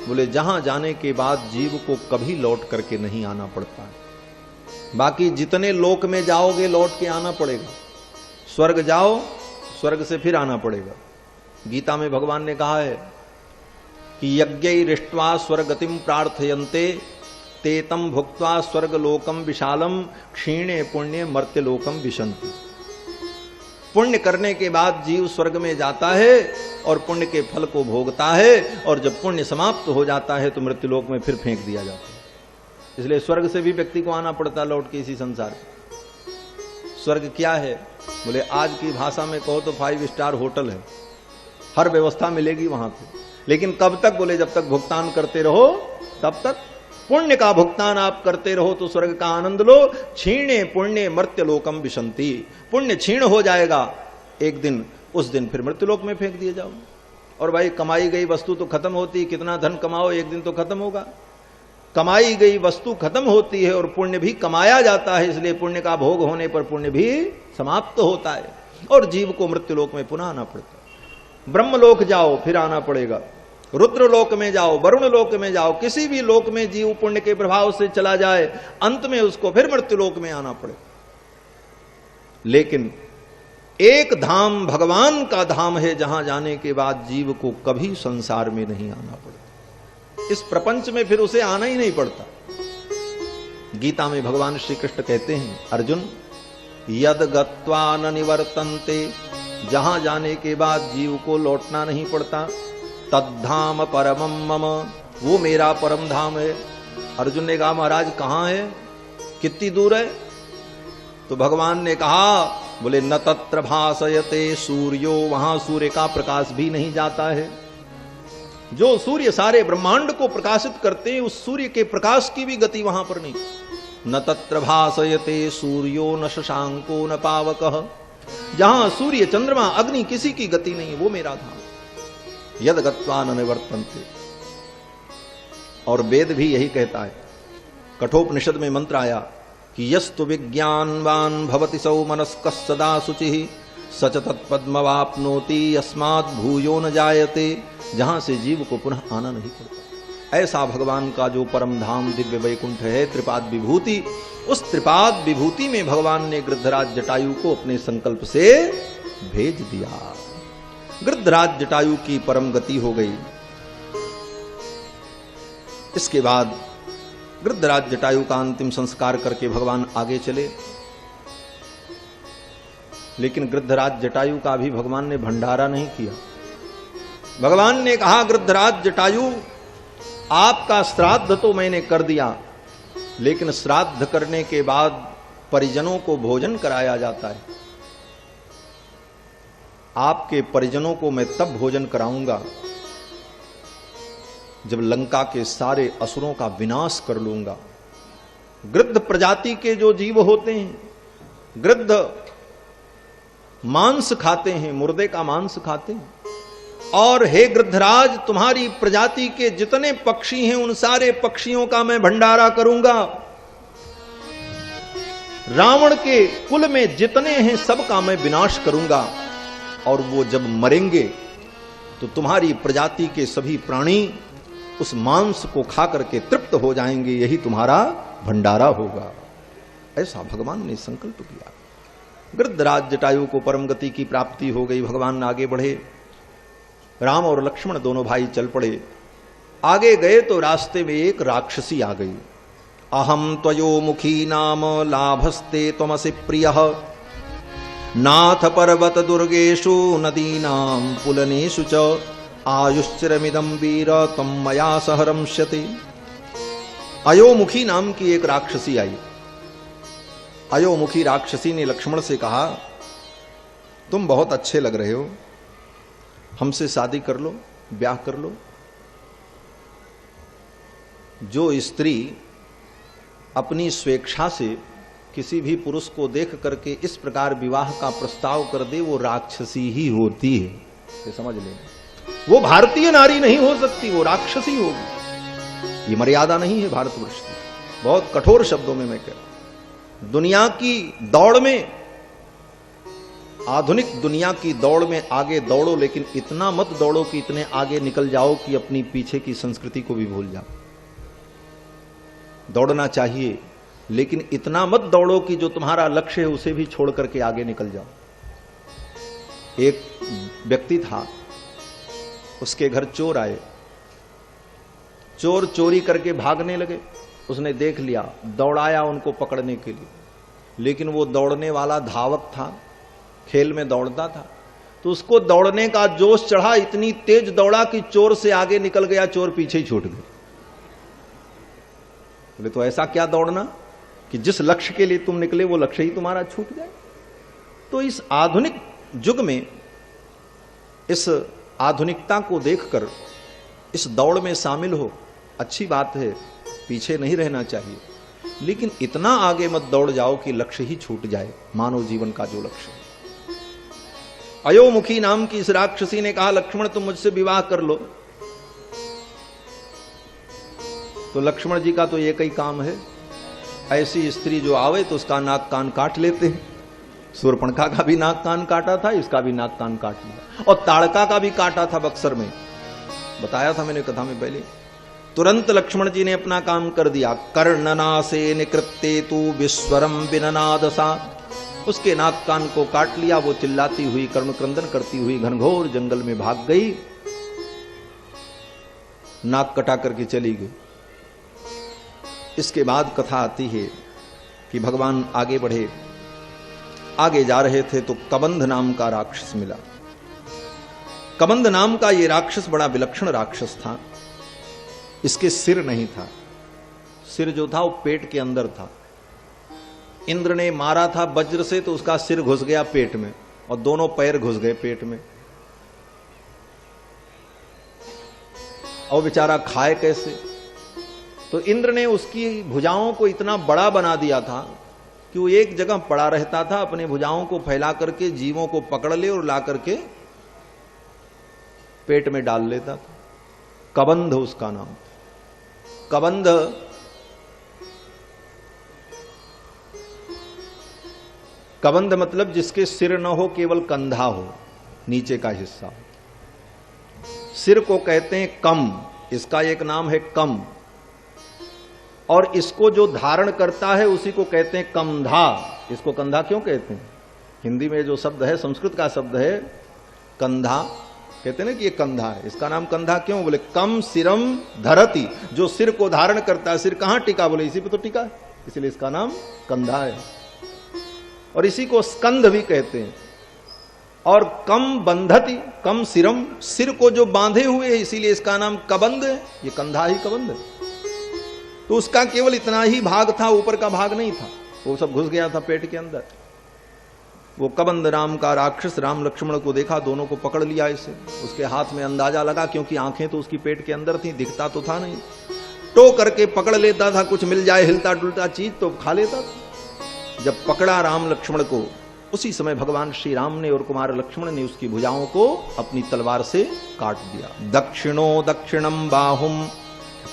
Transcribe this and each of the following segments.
बोले जहां जाने के बाद जीव को कभी लौट करके नहीं आना पड़ता है। बाकी जितने लोक में जाओगे लौट के आना पड़ेगा। स्वर्ग जाओ, स्वर्ग से फिर आना पड़ेगा। गीता में भगवान ने कहा है कि यज्ञैरिष्ट्वा स्वर्गतिम प्रार्थयन्ते ते तम भुक्त्वा स्वर्गलोकम विशालम क्षीणे पुण्य मर्त्यलोकम विशन्ति। पुण्य करने के बाद जीव स्वर्ग में जाता है और पुण्य के फल को भोगता है, और जब पुण्य समाप्त हो जाता है तो मृत्युलोक में फिर फेंक दिया जाता है। इसलिए स्वर्ग से भी व्यक्ति को आना पड़ता है लौट के इसी संसार में। स्वर्ग क्या है? बोले आज की भाषा में कहो तो 5 स्टार होटल है, हर व्यवस्था मिलेगी वहां पे। लेकिन कब तक? बोले जब तक भुगतान करते रहो तब तक। पुण्य का भुगतान आप करते रहो तो स्वर्ग का आनंद लो। क्षीणे पुण्य मर्त्यलोकम विशन्ति। पुण्य क्षीण हो जाएगा एक दिन, उस दिन फिर मृत्युलोक में फेंक दिए जाओ। और भाई कमाई गई वस्तु तो खत्म होती, कितना धन कमाओ एक दिन तो खत्म होगा। कमाई गई वस्तु खत्म होती है और पुण्य भी कमाया जाता है, इसलिए पुण्य का भोग होने पर पुण्य भी समाप्त होता है और जीव को मृत्युलोक में पुनः आना पड़ता है। ब्रह्मलोक जाओ फिर आना पड़ेगा, रुद्रलोक में जाओ, वरुण लोक में जाओ, किसी भी लोक में जीव पुण्य के प्रभाव से चला जाए अंत में उसको फिर मृत्युलोक में आना पड़े। लेकिन एक धाम भगवान का धाम है जहां जाने के बाद जीव को कभी संसार में नहीं आना पड़ता। इस प्रपंच में फिर उसे आना ही नहीं पड़ता। गीता में भगवान श्री कृष्ण कहते हैं, अर्जुन यद गत्वा न निवर्तन्ते, जहां जाने के बाद जीव को लौटना नहीं पड़ता, तद्धाम परमम मम, वो मेरा परम धाम है। अर्जुन ने कहा महाराज कहां है, कितनी दूर है? तो भगवान ने कहा, बोले न तत्र भासयते सूर्यो, वहां सूर्य का प्रकाश भी नहीं जाता है। जो सूर्य सारे ब्रह्मांड को प्रकाशित करते हैं उस सूर्य के प्रकाश की भी गति वहां पर नहीं। न तत्र भासयते सूर्यो न शशांको न पावकः, जहां सूर्य चंद्रमा अग्नि किसी की गति नहीं, वो मेरा धाम। यद गत्वा न निवर्तन्ते। और वेद भी यही कहता है, कठोपनिषद में मंत्र आया कि यस्तु विज्ञानवान भवति सौ मनस्कः सदा शुचिः सच तत्पद्मवाप्नोति यस्मात् भूयो न जायते, जहां से जीव को पुनः आना नहीं पड़ता। ऐसा भगवान का जो परम धाम दिव्य वैकुंठ है त्रिपाद विभूति, उस त्रिपाद विभूति में भगवान ने गृद्धराज जटायु को अपने संकल्प से भेज दिया। गृद्धराज जटायु की परम गति हो गई। इसके बाद गृद्धराज जटायु का अंतिम संस्कार करके भगवान आगे चले। लेकिन गृद्धराज जटायु का भी भगवान ने भंडारा नहीं किया। भगवान ने कहा, गृद्धराज जटायु आपका श्राद्ध तो मैंने कर दिया, लेकिन श्राद्ध करने के बाद परिजनों को भोजन कराया जाता है। आपके परिजनों को मैं तब भोजन कराऊंगा जब लंका के सारे असुरों का विनाश कर लूंगा। गृद्ध प्रजाति के जो जीव होते हैं, गृद्ध मांस खाते हैं, मुर्दे का मांस खाते हैं। और हे गृद्धराज, तुम्हारी प्रजाति के जितने पक्षी हैं उन सारे पक्षियों का मैं भंडारा करूंगा। रावण के कुल में जितने हैं सबका मैं विनाश करूंगा। और वो जब मरेंगे तो तुम्हारी प्रजाति के सभी प्राणी उस मांस को खा करके तृप्त हो जाएंगे, यही तुम्हारा भंडारा होगा। ऐसा भगवान ने संकल्प किया। गृद्धराज जटायु को परम गति की प्राप्ति हो गई। भगवान आगे बढ़े, राम और लक्ष्मण दोनों भाई चल पड़े। आगे गए तो रास्ते में एक राक्षसी आ गई। अहम त्वयो मुखी नाम लाभस्ते त्वमसि प्रियः नाथ पर्वत दुर्गेषु नदीनां पुलनेषु च आयुश्चिरमिदं वीर तम मया सह रंस्यते। अयोमुखी नाम की एक राक्षसी आई। अयोमुखी राक्षसी ने लक्ष्मण से कहा, तुम बहुत अच्छे लग रहे हो, हमसे शादी कर लो, ब्याह कर लो। जो स्त्री अपनी स्वेच्छा से किसी भी पुरुष को देख करके इस प्रकार विवाह का प्रस्ताव कर दे, वो राक्षसी ही होती है, ये समझ लेना। वो भारतीय नारी नहीं हो सकती, वो राक्षसी होगी। ये मर्यादा नहीं है भारतवर्ष की। बहुत कठोर शब्दों में मैं कह रहा हूं। दुनिया की दौड़ में आधुनिक दुनिया की दौड़ में आगे दौड़ो, लेकिन इतना मत दौड़ो कि इतने आगे निकल जाओ कि अपनी पीछे की संस्कृति को भी भूल जाओ। दौड़ना चाहिए, लेकिन इतना मत दौड़ो कि जो तुम्हारा लक्ष्य है उसे भी छोड़ करके आगे निकल जाओ। एक व्यक्ति था, उसके घर चोर आए। चोर चोरी करके भागने लगे। उसने देख लिया, दौड़ाया उनको पकड़ने के लिए, लेकिन वो दौड़ने वाला धावक था, खेल में दौड़ता था, तो उसको दौड़ने का जोश चढ़ा, इतनी तेज दौड़ा कि चोर से आगे निकल गया, चोर पीछे ही छूट गए। बोले तो ऐसा क्या दौड़ना कि जिस लक्ष्य के लिए तुम निकले वो लक्ष्य ही तुम्हारा छूट जाए। तो इस आधुनिक युग में इस आधुनिकता को देखकर इस दौड़ में शामिल हो, अच्छी बात है, पीछे नहीं रहना चाहिए, लेकिन इतना आगे मत दौड़ जाओ कि लक्ष्य ही छूट जाए, मानव जीवन का जो लक्ष्य है। अयोमुखी नाम की इस राक्षसी ने कहा, लक्ष्मण तुम मुझसे विवाह कर लो। तो लक्ष्मण जी का तो एक ही काम है, ऐसी स्त्री जो आवे तो उसका नाक कान काट लेते हैं। शूर्पणखा का भी नाक कान काटा था, इसका भी नाक कान काट लिया, और ताड़का का भी काटा था बक्सर में, बताया था मैंने कथा में पहले। तुरंत लक्ष्मण जी ने अपना काम कर दिया। कर्णनासे निकृत्ते तु विस्वरम विननादसा, उसके नाक कान को काट लिया। वो चिल्लाती हुई, कर्णक्रंदन करती हुई घनघोर जंगल में भाग गई, नाक कटा करके चली गई। इसके बाद कथा आती है कि भगवान आगे बढ़े, आगे जा रहे थे तो कबंध नाम का राक्षस मिला। कबंध नाम का ये राक्षस बड़ा विलक्षण राक्षस था। इसके सिर नहीं था, सिर जो था वो पेट के अंदर था। इंद्र ने मारा था वज्र से, तो उसका सिर घुस गया पेट में और दोनों पैर घुस गए पेट में। और बेचारा खाए कैसे? तो इंद्र ने उसकी भुजाओं को इतना बड़ा बना दिया था कि वो एक जगह पड़ा रहता था, अपने भुजाओं को फैला करके जीवों को पकड़ ले और ला करके पेट में डाल लेता था। कबंध उसका नाम। कबंध कबंध मतलब जिसके सिर न हो, केवल कंधा हो, नीचे का हिस्सा हो। सिर को कहते हैं कम, इसका एक नाम है कम, और इसको जो धारण करता है उसी को कहते हैं कमधा। इसको कंधा क्यों कहते हैं? हिंदी में जो शब्द है, संस्कृत का शब्द है कंधा, कहते हैं ना कि ये कंधा है। इसका नाम कंधा क्यों? बोले कम सिरम धरती, जो सिर को धारण करता है। सिर कहां टिका? बोले इसी पे तो टिका है, इसलिए इसका नाम कंधा है। और इसी को स्कंध भी कहते हैं। और कम बंधती, कम सिरम, सिर को जो बांधे हुए है, इसीलिए इसका नाम कबंध है। ये कंधा ही कबंध है। तो उसका केवल इतना ही भाग था, ऊपर का भाग नहीं था, वो सब घुस गया था पेट के अंदर। वो कबंध नाम का राक्षस राम लक्ष्मण को देखा, दोनों को पकड़ लिया इसे। उसके हाथ में अंदाजा लगा, क्योंकि आंखें तो उसकी पेट के अंदर थी, दिखता तो था नहीं। टो करके पकड़ लेता था, कुछ मिल जाए हिलता डुलता चीज तो खा लेता था। जब पकड़ा राम लक्ष्मण को, उसी समय भगवान श्री राम ने और कुमार लक्ष्मण ने उसकी भुजाओं को अपनी तलवार से काट दिया। दक्षिणो दक्षिणम बाहुम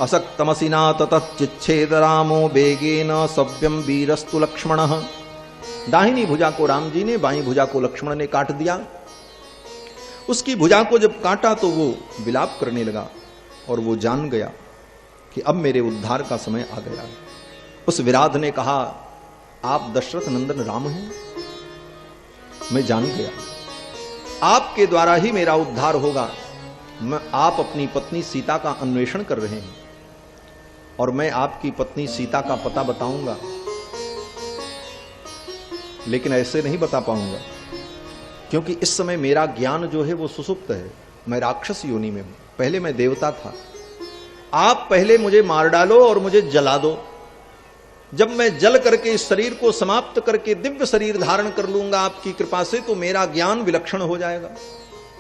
असक्तमसिना ततच्चिच्छेद रामो बेगेन सव्यम वीरस्तु लक्ष्मणः। दाहिनी भुजा को राम जी ने, बाईं भुजा को लक्ष्मण ने काट दिया। उसकी भुजा को जब काटा तो वो विलाप करने लगा और वो जान गया कि अब मेरे उद्धार का समय आ गया। उस विराध ने कहा, आप दशरथ नंदन राम हैं, मैं जान गया, आपके द्वारा ही मेरा उद्धार होगा। आप अपनी पत्नी सीता का अन्वेषण कर रहे हैं और मैं आपकी पत्नी सीता का पता बताऊंगा, लेकिन ऐसे नहीं बता पाऊंगा, क्योंकि इस समय मेरा ज्ञान जो है वो सुसुप्त है। मैं राक्षस योनि में हूं, पहले मैं देवता था। आप पहले मुझे मार डालो और मुझे जला दो। जब मैं जल करके इस शरीर को समाप्त करके दिव्य शरीर धारण कर लूंगा आपकी कृपा से, तो मेरा ज्ञान विलक्षण हो जाएगा।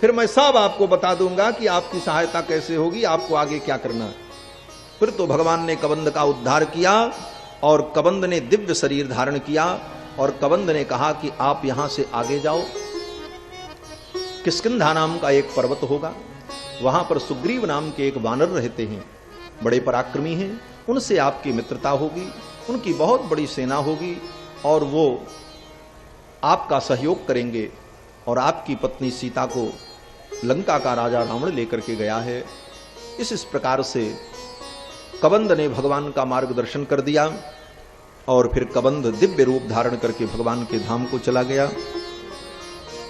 फिर मैं सब आपको बता दूंगा कि आपकी सहायता कैसे होगी, आपको आगे क्या करना है। फिर तो भगवान ने कबंध का उद्धार किया और कबंध ने दिव्य शरीर धारण किया। और कबंध ने कहा कि आप यहां से आगे जाओ, किष्किंधा नाम का एक पर्वत होगा, वहां पर सुग्रीव नाम के एक वानर रहते हैं, बड़े पराक्रमी हैं, उनसे आपकी मित्रता होगी, उनकी बहुत बड़ी सेना होगी और वो आपका सहयोग करेंगे और आपकी पत्नी सीता को लंका का राजा रावण लेकर के गया है। इस प्रकार से कबंध ने भगवान का मार्गदर्शन कर दिया और फिर कबंध दिव्य रूप धारण करके भगवान के धाम को चला गया।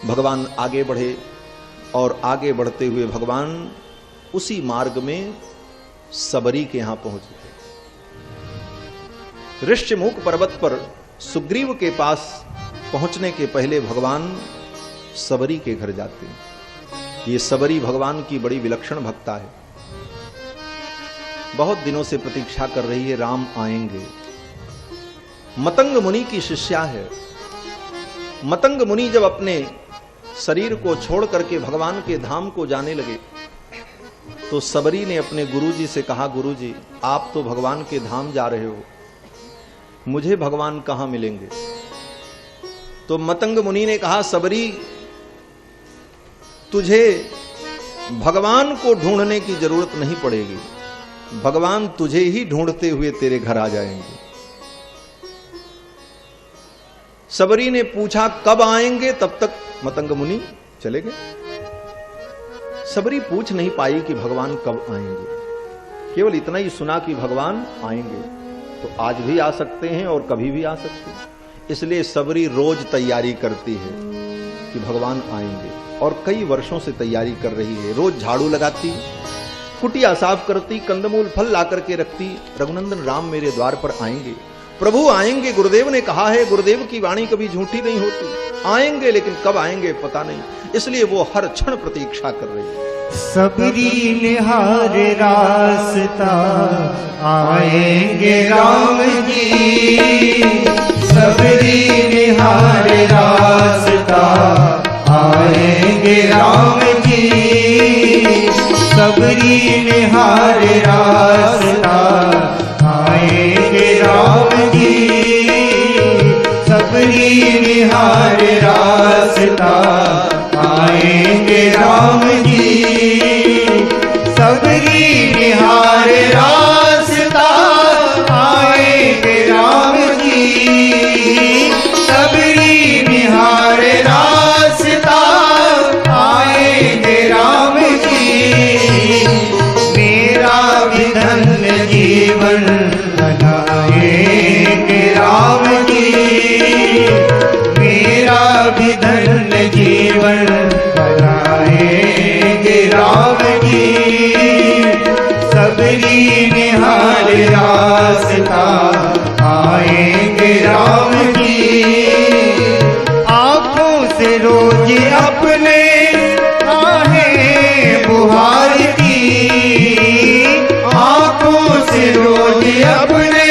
भगवान आगे बढ़े और आगे बढ़ते हुए भगवान उसी मार्ग में सबरी के यहां पहुंच गए। ऋष्यमुख पर्वत पर सुग्रीव के पास पहुंचने के पहले भगवान सबरी के घर जाते हैं। ये सबरी भगवान की बड़ी विलक्षण भक्ता है, बहुत दिनों से प्रतीक्षा कर रही है, राम आएंगे। मतंग मुनि की शिष्या है। मतंग मुनि जब अपने शरीर को छोड़ करके भगवान के धाम को जाने लगे तो सबरी ने अपने गुरुजी से कहा, गुरुजी आप तो भगवान के धाम जा रहे हो, मुझे भगवान कहां मिलेंगे? तो मतंग मुनि ने कहा, सबरी तुझे भगवान को ढूंढने की जरूरत नहीं पड़ेगी, भगवान तुझे ही ढूंढते हुए तेरे घर आ जाएंगे। सबरी ने पूछा कब आएंगे? तब तक मतंग मुनि चले गए। सबरी पूछ नहीं पाई कि भगवान कब आएंगे, केवल इतना ही सुना कि भगवान आएंगे, तो आज भी आ सकते हैं और कभी भी आ सकते हैं। इसलिए सबरी रोज तैयारी करती है कि भगवान आएंगे और कई वर्षों से तैयारी कर रही है। रोज झाड़ू लगाती, कुटिया साफ करती, कंदमूल फल ला करके रखती। रघुनंदन राम मेरे द्वार पर आएंगे, प्रभु आएंगे, गुरुदेव ने कहा है, गुरुदेव की वाणी कभी झूठी नहीं होती, आएंगे, लेकिन कब आएंगे पता नहीं। इसलिए वो हर क्षण प्रतीक्षा कर रही है। सबरी निहार रास्ता आएंगे राम जी, सबरी निहार रास्ता आएंगे राम जी, सबरी निहार रास्ता आएंगे राम जी, सबरी निहार रास्ता आएंगे राम जी, सबरी निहार रास्ता आएंगे राम जी, सबरी निहार रास्ता आएंगे राम जी, मेरा भी धन्य जीवन बनाएंगे राम जी, मेरा भी धन्य जीवन बनाएंगे राम जी, सबरी निहार रास्ता आएंगे राम जी, आंखों से रोज अपने आहें बुहारती, आंखों से रोज अपने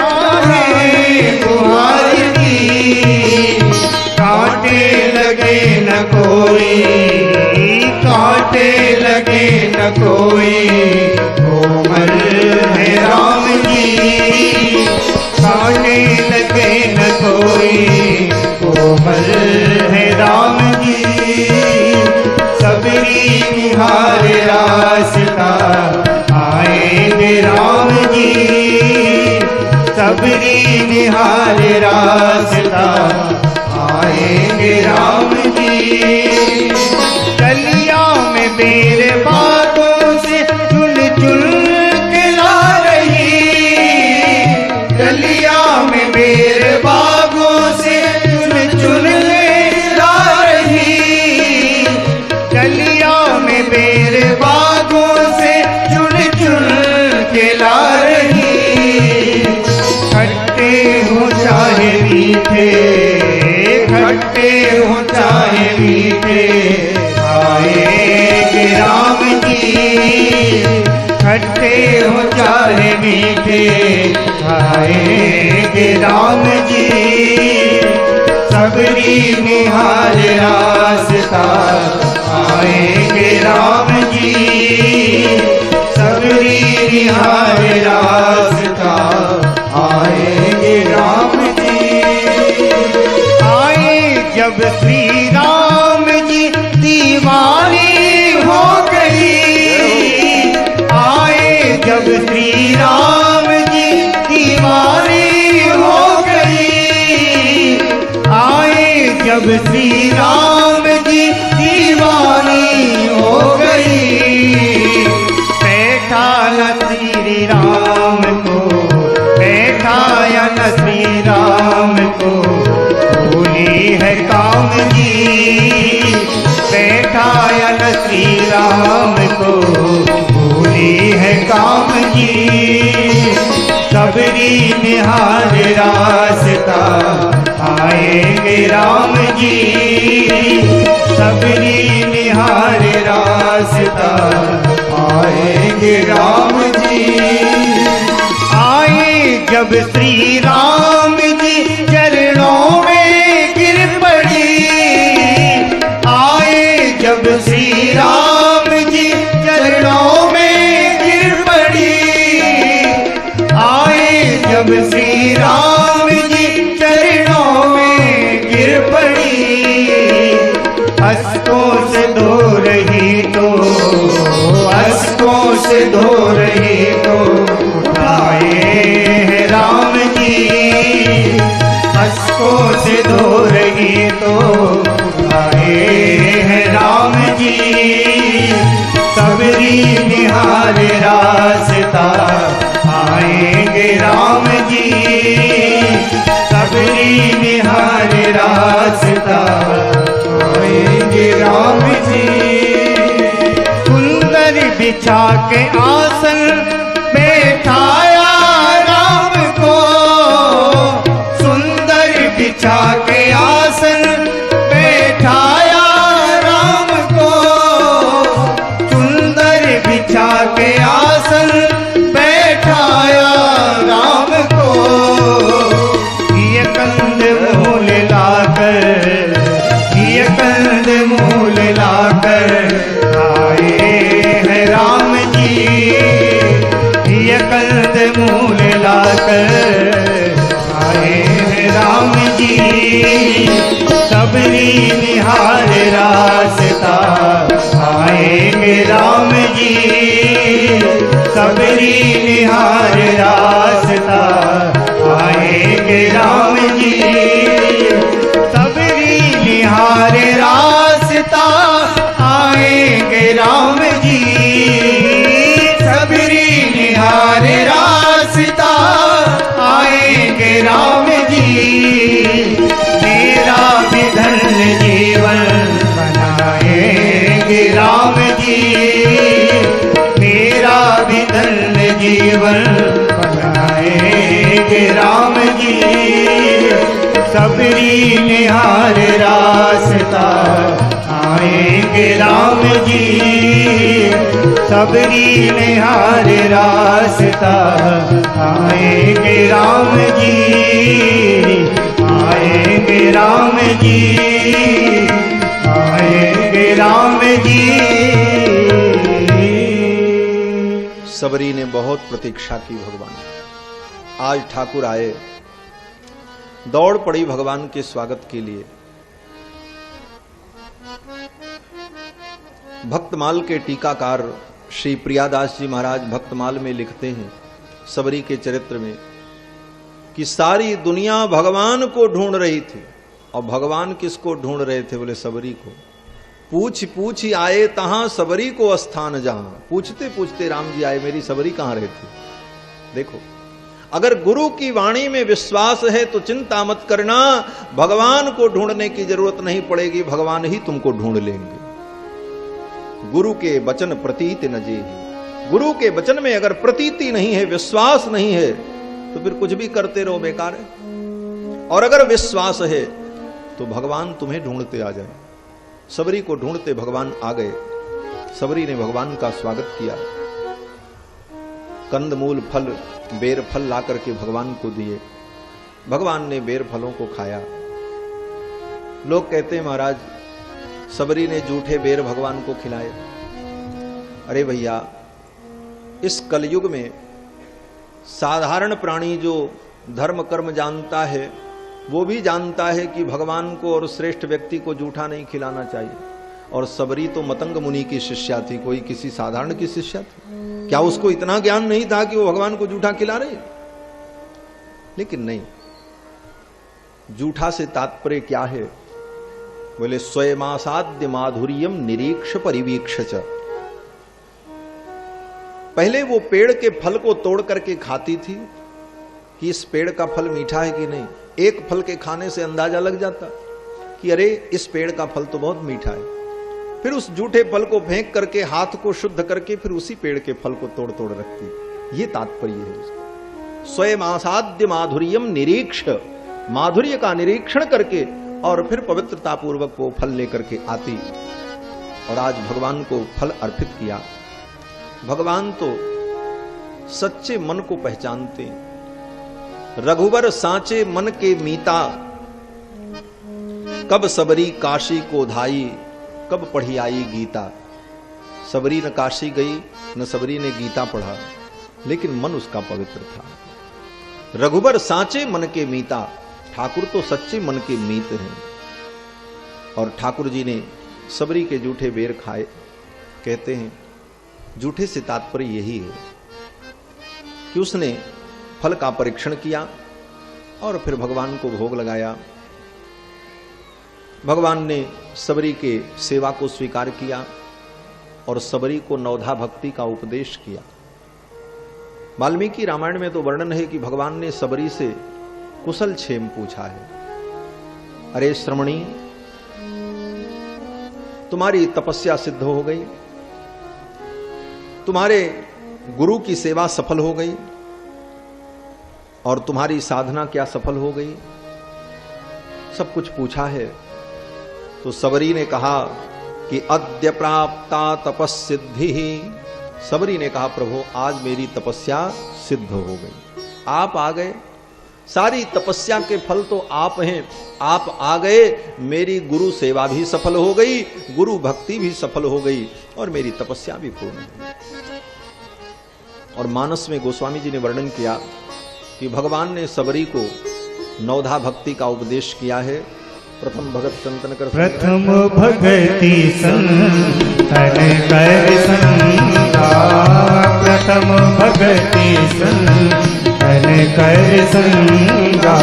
आहें बुहारती, कांटे लगे न कोई, कांटे लगे न कोई, कोमल है राम जी, कांटे लगे न कोई, कोमल है राम जी, सबरी निहार रास्ता आएंगे राम जी, सबरी निहार रास्ता आएंगे राम जी, गलिया में बेर बागों से चुन चुन के ला रही, गलिया में बेर बागों से चुन चुन ला रही, गलिया में बेर बागों से चुन चुन के ला रही, खट्टे हो चाहे मीठे, खट्टे हो चाहे मीठे, आएंगे राम जी, खट्टे हो चाहे मीठे, आएंगे राम जी, सबरी निहार रास्ता आएंगे राम जी, सबरी निहार रास्ता आएंगे राम जी, आए जब श्री राम जी दीवानी हो गई, आए जब श्री राम जी दीवानी हो गई, आए जब श्री राम श्री राम को, बैठाया न श्री राम को, भूली है काम जी। बैठाया न श्री राम को, भूली है काम जी। सबरी निहार रास्ता, आएंगे राम जी। सबरी निहार रास्ता, आएंगे राम जी। आए जब श्री राम जी चरणों में गिर पड़ी। आए जब श्री राम जी चरणों में गिर पड़ी। आए जब श्री राम जी चरणों में गिर पड़ी। अश्कों से धो रही तो, अश्कों से धो रही तो, उठाए हैं राम जी। अश्कों से धो रही तो, उठाए हैं राम जी। सबरी निहार रास्ता, आएंगे राम जी। सबरी निहार रास्ता, आएंगे राम जी। सुंदर बिछा के आसन बैठाया राम को। सुंदर बिछा के आसन बैठाया राम को। सुंदर बिछा के आसन बैठाया राम को। ये कंद मूल लाकर, ये कंद मूल लाकर, आए हैं राम जी। ये कंद मूल लाकर, आए हैं राम जी। सबरी निहार रास्ता, आएंगे राम जी। सबरी निहार रास्ता, आएंगे राम जी। सबरी निहार रास्ता, आएंगे राम जी। सबरी निहार रास्ता, आएंगे राम जी। मेरा भी धन्य जीवन बनाएंगे राम जी। मेरा भी धन्य जीवन बनाएंगे राम जी। सबरी निहार रास्ता, आएंगे राम जी। सबरी निहार रास्ता, आएंगे राम जी। आएंगे राम जी। आएंगे राम जी। सबरी ने बहुत प्रतीक्षा की भगवान। आज ठाकुर आए, दौड़ पड़ी भगवान के स्वागत के लिए। भक्तमाल के टीकाकार श्री प्रियादास जी महाराज भक्तमाल में लिखते हैं सबरी के चरित्र में कि सारी दुनिया भगवान को ढूंढ रही थी। और भगवान किसको ढूंढ रहे थे? बोले सबरी को। पूछ पूछ आए तहां सबरी को स्थान जहां। पूछते पूछते राम जी आए, मेरी सबरी कहां रहती? देखो, अगर गुरु की वाणी में विश्वास है तो चिंता मत करना, भगवान को ढूंढने की जरूरत नहीं पड़ेगी, भगवान ही तुमको ढूंढ लेंगे। गुरु के वचन प्रतीति न जेहि। गुरु के वचन में अगर प्रतीति नहीं है, विश्वास नहीं है, तो फिर कुछ भी करते रहो बेकार है। और अगर विश्वास है तो भगवान तुम्हें ढूंढते आ जाए। सबरी को ढूंढते भगवान आ गए। सबरी ने भगवान का स्वागत किया, कंदमूल फल बेर फल ला करके भगवान को दिए। भगवान ने बेर फलों को खाया। लोग कहते हैं महाराज सबरी ने जूठे बेर भगवान को खिलाए। अरे भैया, इस कलयुग में साधारण प्राणी जो धर्म कर्म जानता है वो भी जानता है कि भगवान को और श्रेष्ठ व्यक्ति को जूठा नहीं खिलाना चाहिए। और सबरी तो मतंग मुनि की शिष्या थी, कोई किसी साधारण की शिष्या थी। क्या उसको इतना ज्ञान नहीं था कि वो भगवान को जूठा खिला रहे? लेकिन नहीं, जूठा से तात्पर्य क्या है? बोले स्वयमासाद्य माधुर्यम निरीक्ष परिवीक्ष च। पहले वो पेड़ के फल को तोड़ करके खाती थी कि इस पेड़ का फल मीठा है कि नहीं। एक फल के खाने से अंदाजा लग जाता कि अरे इस पेड़ का फल तो बहुत मीठा है। फिर उस जूठे फल को फेंक करके हाथ को शुद्ध करके फिर उसी पेड़ के फल को तोड़ तोड़ रखती। ये तात्पर्य है उसका। स्वयं आसाद्य माधुर्यम निरीक्ष, माधुर्य का निरीक्षण करके और फिर पवित्रता पूर्वक वो फल लेकर के आती और आज भगवान को फल अर्पित किया। भगवान तो सच्चे मन को पहचानते। रघुवर सांचे मन के मीता, कब सबरी काशी को धाई, कब पढ़ी आई गीता। सबरी न काशी गई, न सबरी ने गीता पढ़ा, लेकिन मन उसका पवित्र था। रघुवर सांचे मन के मीता, ठाकुर तो सच्चे मन के मीत हैं। और ठाकुर जी ने सबरी के जूठे बेर खाए। कहते हैं जूठे से तात्पर्य यही है कि उसने फल का परीक्षण किया और फिर भगवान को भोग लगाया। भगवान ने सबरी के सेवा को स्वीकार किया और सबरी को नवधा भक्ति का उपदेश किया। वाल्मीकि रामायण में तो वर्णन है कि भगवान ने सबरी से कुशल क्षेम पूछा है। अरे श्रमणी, तुम्हारी तपस्या सिद्ध हो गई, तुम्हारे गुरु की सेवा सफल हो गई और तुम्हारी साधना क्या सफल हो गई, सब कुछ पूछा है। तो सबरी ने कहा कि अद्य प्राप्ता तपस्सिद्धि। सबरी ने कहा प्रभु आज मेरी तपस्या सिद्ध हो गई, आप आ गए। सारी तपस्या के फल तो आप हैं, आप आ गए। मेरी गुरु सेवा भी सफल हो गई, गुरु भक्ति भी सफल हो गई और मेरी तपस्या भी पूर्ण हो गई। और मानस में गोस्वामी जी ने वर्णन किया कि भगवान ने सबरी को नवधा भक्ति का उपदेश किया है। प्रथम भगत संतन कर, प्रथम भगति संतन कर संगा, प्रथम भगति संतन कर संगा,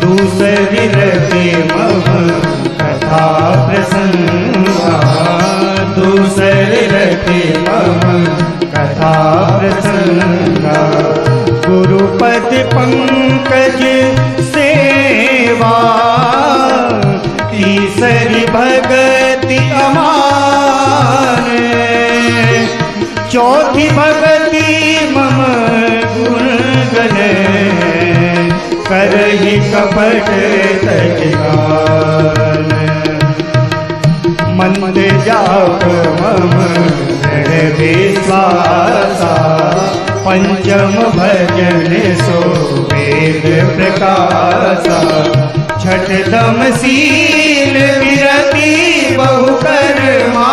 दूसरी रति मम कथा प्रसंगा, दूसरी रति मम कथा प्रसंगा, गुरुपद पंकज सेवा, तीसरी भगति अमान, चौथी भगति मम गुण गण, करहि कपट तजगान, मंद जाप मम दृढ़ विश्वासा, पंचम भजन सो वेद प्रकाशा, छठ दम शील विरति बहुकर्मा,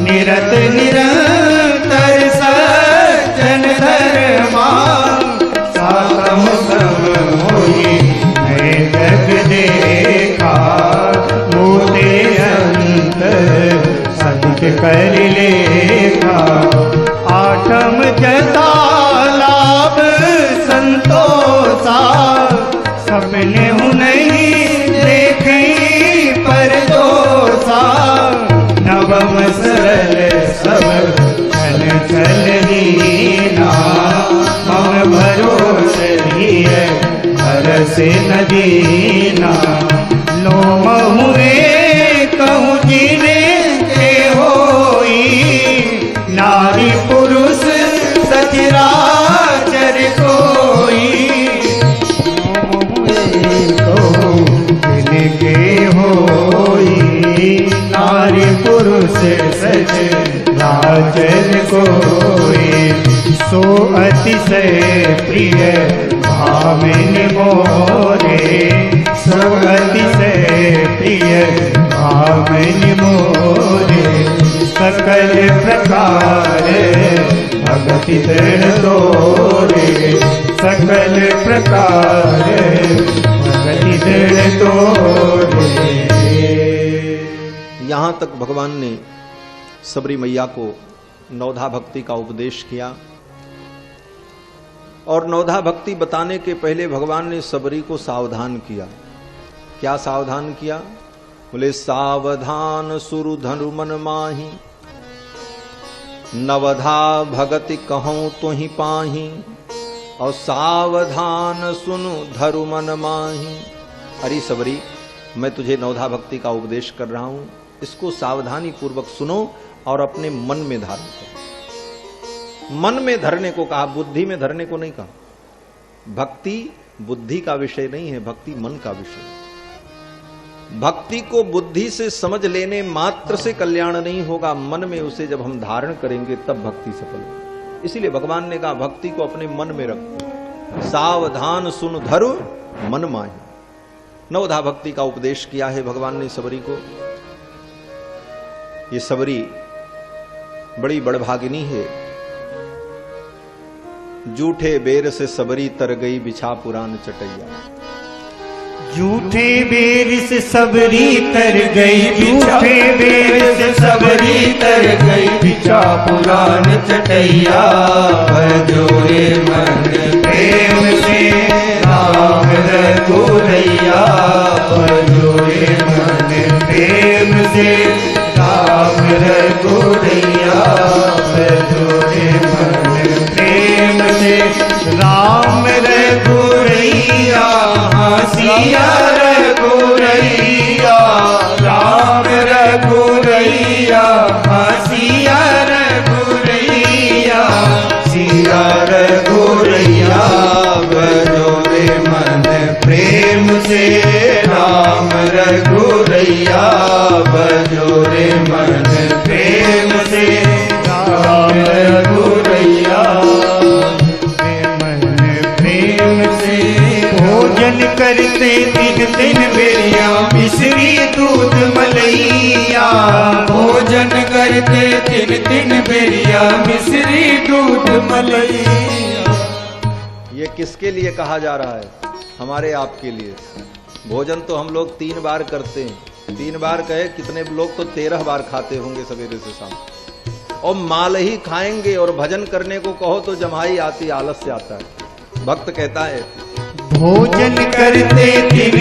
निरत निरंतर सज्जन धर्मा, सातम सम होई मैं जग देखा, मोटे अंत सदिक कर लेखा, आठम जता लाभ संतोषा, सपने हूँ नहीं देखे पर दोषा, नवम सरल सब चल चल हीना, मम भरोसे है भरसे नदीना, लोम हुए कहूँ जीने के होई, नारी पुरुष सचराचर कोई, के होई, नारी पुरुष सच राजन कोई, सो अतिशय प्रिय भामिन मोरे, सो अतिशय प्रिय भामिन मोरे, सकल प्रकार भगति दृढ़ तोरे, सकल प्रकार भगति दृढ़ तोरे। यहां तक भगवान ने सबरी मैया को नवधा भक्ति का उपदेश किया और नवधा भक्ति बताने के पहले भगवान ने सबरी को सावधान किया। क्या सावधान किया? बोले सावधान सुरु धनु मन माही, नवधा भगति कहूं तुहि पाही, और सावधान सुनु धरु मन माही। अरे सबरी, मैं तुझे नवधा भक्ति का उपदेश कर रहा हूं, इसको सावधानी पूर्वक सुनो और अपने मन में धारण करो। मन में धरने को कहा, बुद्धि में धरने को नहीं कहा। भक्ति बुद्धि का विषय नहीं है, भक्ति मन का विषय है। भक्ति को बुद्धि से समझ लेने मात्र से कल्याण नहीं होगा, मन में उसे जब हम धारण करेंगे तब भक्ति सफल होगी। इसीलिए भगवान ने कहा भक्ति को अपने मन में रखो, सावधान सुन धरु मन माही। नवधा भक्ति का उपदेश किया है भगवान ने सबरी को। ये सबरी बड़ी बड़भागिनी है। जूठे बेर से सबरी तर गई बिछा पुरान चटैया। झूठे बेर से सबरी तर गई, झूठे बेर से सबरी तर गई बिछा पुरान चटैया। भजोरे मन प्रेम से राम रघुरैया, भजोरे मन प्रेम से राम रघुरैया, भजोरे मन प्रेम से राम रघुरैया। सिया रघुरैया, राम रघुरैया, सिया रघुरैया, सिया रघुरैया। भजोरे मन प्रेम से राम रघुरैया, भजोरे मन प्रेम से राम रघुरैया। भोजन करते तीन बेरिया मिश्री दूध मलैया, भोजन करते तीन बेरिया मिश्री दूध मलैया। ये किसके लिए कहा जा रहा है? हमारे आपके लिए। भोजन तो हम लोग 3 बार करते हैं। 3 बार कहे, कितने लोग तो 13 बार खाते होंगे सवेरे से शाम। और माल ही खाएंगे और भजन करने को कहो तो जमाई आती, आलस्य आता है। भक्त कहता है भोजन करते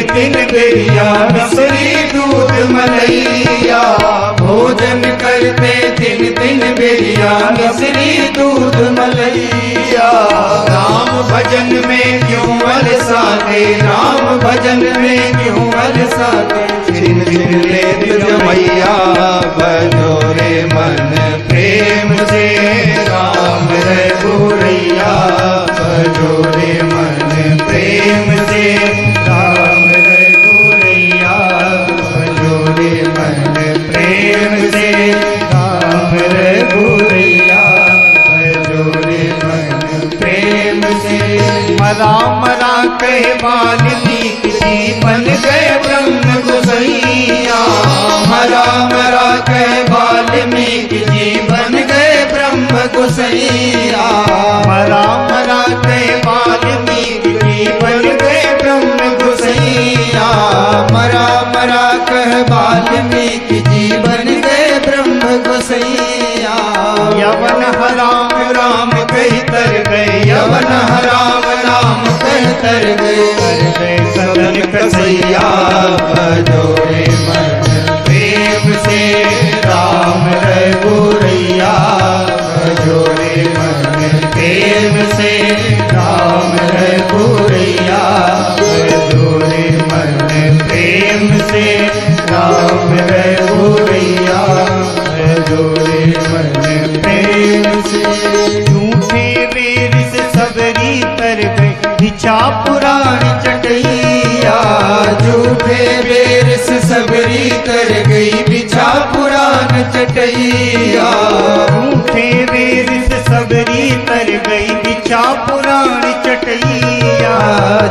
तीन बेरिया मिश्री दूध मलैया, भोजन करते तीन बेरिया मिश्री दूध मलैया। राम भजन में क्यों अलसाते, राम भजन में क्यों अलसाते, छिन छिन लेत जमैया। भजोरे मन प्रेम से राम रघुरैया, भजोरे मन प्रेम से राम रघुरैया, भजोरे मन प्रेम से राम रघुरैया, भजोरे मन प्रेम से। मरा मरा कहे वाल्मीकि जी बन गए ब्रह्म गोसैया, मरा मरा कहे वाल्मीकि जी बन गए ब्रह्म गोसैया। मरा मरा कहे वाल्मीकि बन गए ब्रह्म गोसैया, मरा मरा कह वाल्मीकि जी बन गए ब्रह्म गोसैया। यवन हराम राम कही तर गए, यवन हराम राम कह तर गए सदन कसैया। भजोरे मन प्रेम से राम रघुरैया, भजोरे मन प्रेम से राम रघुरैया, भजोरे मन प्रेम से राम रघुरैया, भजोरे मन प्रेम से। झूठे बेर से सबरी तर गई बिछा पुरान चटैया, झूठे बेर से सबरी तर गई बिछा पुरान चटैया। झूठे बेर से सबरी तर गई बिछा पुरान चटैया,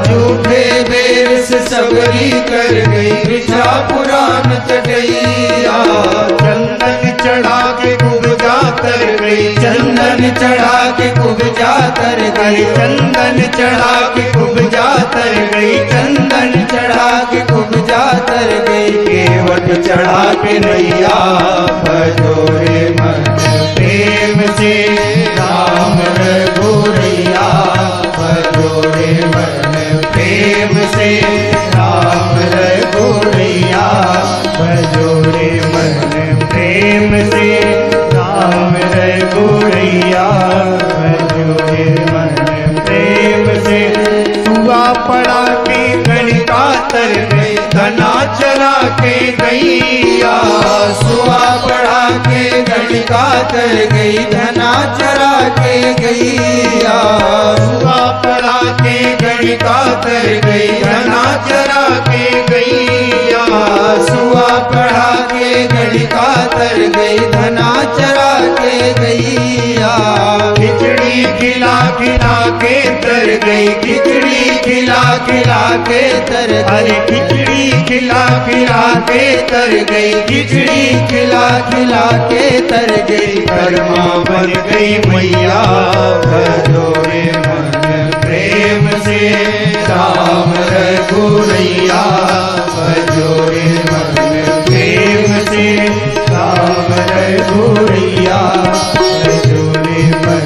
झूठे बेर से सबरी कर गई बिछा पुरान चटैया। चंदन चढ़ा के कुब्जा तर गई, चंदन चढ़ा के कुब्जा तर गई, चंदन चढ़ा के कुब्जा तर गई, चंदन चढ़ा के कुब्जा तर गई। केवट चढ़ा के नैया, भजोरे मन प्रेम से राम रघुरैया, भजोरे मन प्रेम से राम रघुरैया, भजोरे मन प्रेम से राम रघुरैया। मन प्रेम से। सुआ पड़ा के गणिका तर गई धना चरा के गैया। सुआ पड़ा के गणिका तर गई धना चरा के गैया। सुआ पड़ा के गणिका तर गई धना चरा के गैया। सुआ पड़ा के गणिका तर गई धना चरा के गैया। खिचड़ी खिला खिला के तर गई खिचड़ी खिला खिला के तर अरे गई। खिचड़ी खिला खिला के तर गई खिचड़ी खिला खिला के तर गई कर्मा बन गई मैया। भजोरे मन प्रेम से राम रघुरैया। भजोरे मन प्रेम से राम रघुरैया। भजोरे मन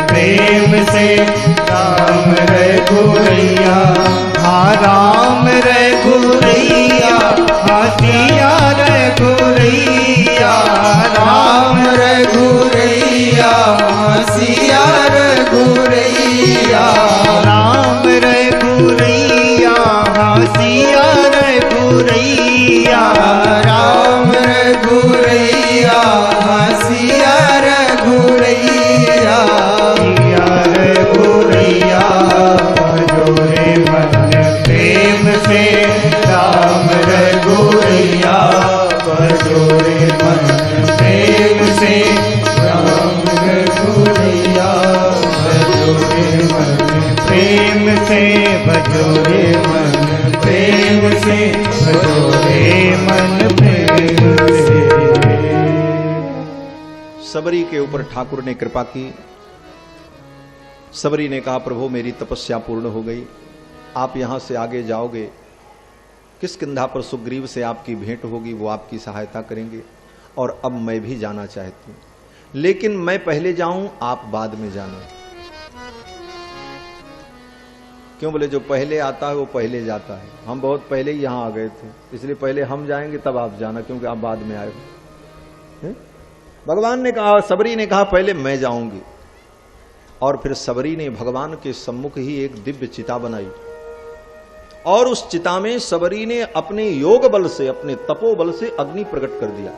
प्रेम से राम रघुरैया। हाँ राम रघुरैया हाँ सिया रघुरैया। राम रघुरैया सिया रघुरैया। राम रघुरैया हाँ सिया रघुरैया। राम रघुरैया सिया रघुरैया। सिया रघुरैया। भजोरे मन प्रेम से राम रघुरैया। भजोरे मन प्रेम से राम रघुरैया। भजोरे मन प्रेम से भजोरे मन प्रेम से भजोरे मन प्रेम से। सबरी के ऊपर ठाकुर ने कृपा की। सबरी ने कहा, प्रभु मेरी तपस्या पूर्ण हो गई, आप यहां से आगे जाओगे, किष्किंधा पर सुग्रीव से आपकी भेंट होगी, वो आपकी सहायता करेंगे, और अब मैं भी जाना चाहती हूं, लेकिन मैं पहले जाऊं, आप बाद में जाना। क्यों? बोले जो पहले आता है वो पहले जाता है। हम बहुत पहले ही यहां आ गए थे, इसलिए पहले हम जाएंगे तब आप जाना, क्योंकि आप बाद में आए हो। भगवान ने कहा, सबरी ने कहा पहले मैं जाऊंगी, और फिर सबरी ने भगवान के सम्मुख ही एक दिव्य चिता बनाई, और उस चिता में सबरी ने अपने योग बल से, अपने तपो बल से अग्नि प्रकट कर दिया।